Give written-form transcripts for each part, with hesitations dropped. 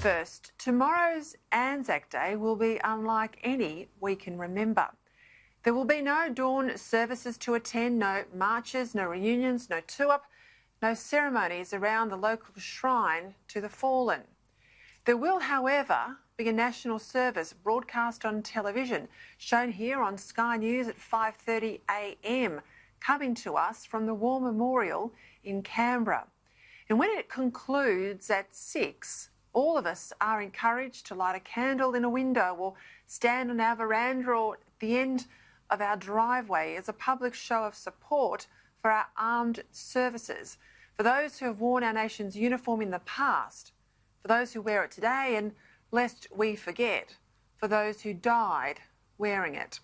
First, tomorrow's Anzac Day will be unlike any we can remember. There will be no dawn services to attend, no marches, no reunions, no tuap, no ceremonies around the local shrine to the fallen. There will, however, be a national service broadcast on television, shown here on Sky News at 5:30 a.m, coming to us from the War Memorial in Canberra. And when it concludes at 6, all of us are encouraged to light a candle in a window or stand on our veranda or at the end of our driveway as a public show of support for our armed services, for those who have worn our nation's uniform in the past, for those who wear it today, and lest we forget, for those who died wearing it.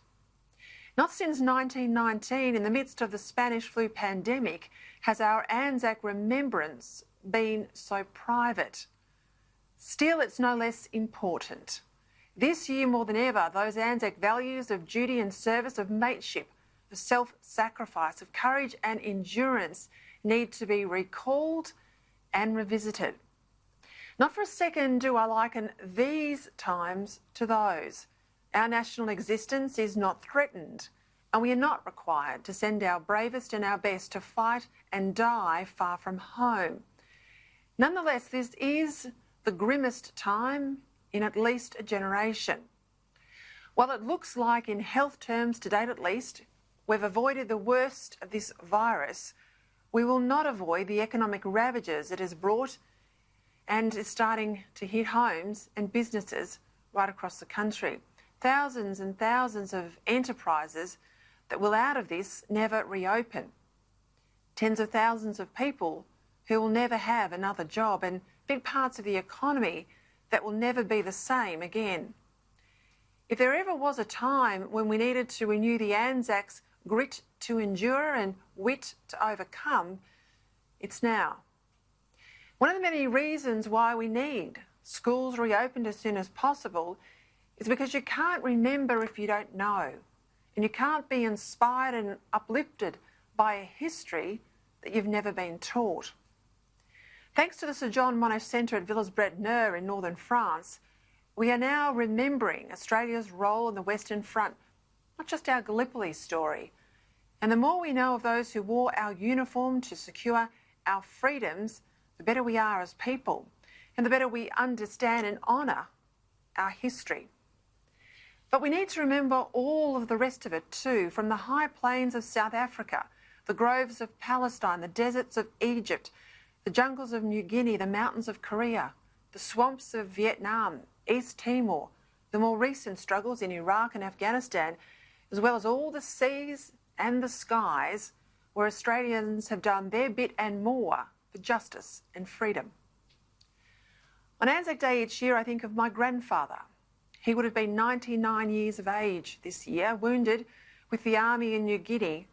Not since 1919, in the midst of the Spanish flu pandemic, has our Anzac remembrance been so private. Still, it's no less important. This year, more than ever, those Anzac values of duty and service, of mateship, of self-sacrifice, of courage and endurance need to be recalled and revisited. Not for a second do I liken these times to those. Our national existence is not threatened, and we are not required to send our bravest and our best to fight and die far from home. Nonetheless, this is the grimmest time in at least a generation. While it looks like, in health terms to date at least, we've avoided the worst of this virus, we will not avoid the economic ravages it has brought and is starting to hit homes and businesses right across the country. Thousands and thousands of enterprises that will out of this never reopen. Tens of thousands of people who will never have another job, and big parts of the economy that will never be the same again. If there ever was a time when we needed to renew the Anzacs' grit to endure and wit to overcome, it's now. One of the many reasons why we need schools reopened as soon as possible is because you can't remember if you don't know, and you can't be inspired and uplifted by a history that you've never been taught. Thanks to the Sir John Monash Centre at Villers-Bretonneux in northern France, we are now remembering Australia's role in the Western Front, not just our Gallipoli story. And the more we know of those who wore our uniform to secure our freedoms, the better we are as people, and the better we understand and honour our history. But we need to remember all of the rest of it too, from the high plains of South Africa, the groves of Palestine, the deserts of Egypt, the jungles of New Guinea, the mountains of Korea, the swamps of Vietnam, East Timor, the more recent struggles in Iraq and Afghanistan, as well as all the seas and the skies where Australians have done their bit and more for justice and freedom. On Anzac Day each year, I think of my grandfather. He would have been 99 years of age this year, wounded with the army in New Guinea.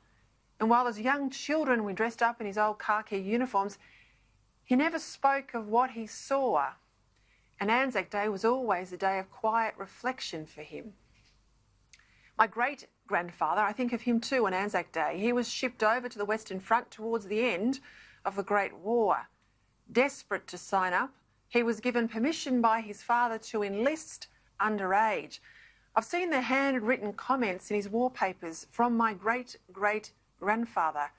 And while as young children we dressed up in his old khaki uniforms, he never spoke of what he saw, and Anzac Day was always a day of quiet reflection for him. My great-grandfather, I think of him too on Anzac Day. He was shipped over to the Western Front towards the end of the Great War. Desperate to sign up, he was given permission by his father to enlist underage. I've seen the handwritten comments in his war papers from my great-great-grandfather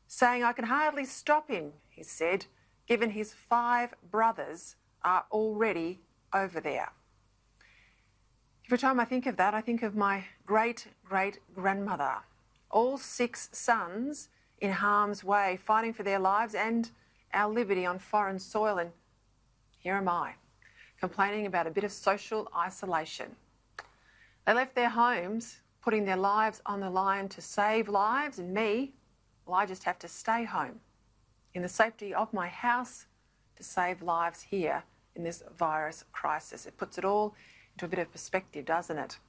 saying, "I can hardly stop him," he said, given his 5 brothers are already over there. Every time I think of that, I think of my great-great-grandmother. All 6 sons in harm's way, fighting for their lives and our liberty on foreign soil. And here am I, complaining about a bit of social isolation. They left their homes, putting their lives on the line to save lives, and me, well, I just have to stay home in the safety of my house to save lives here in this virus crisis. It puts it all into a bit of perspective, doesn't it?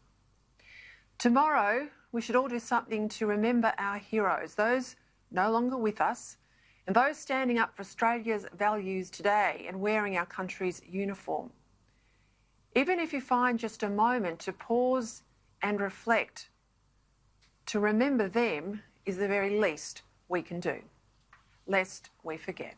Tomorrow, we should all do something to remember our heroes, those no longer with us, and those standing up for Australia's values today and wearing our country's uniform. Even if you find just a moment to pause and reflect, to remember them is the very least we can do, lest we forget.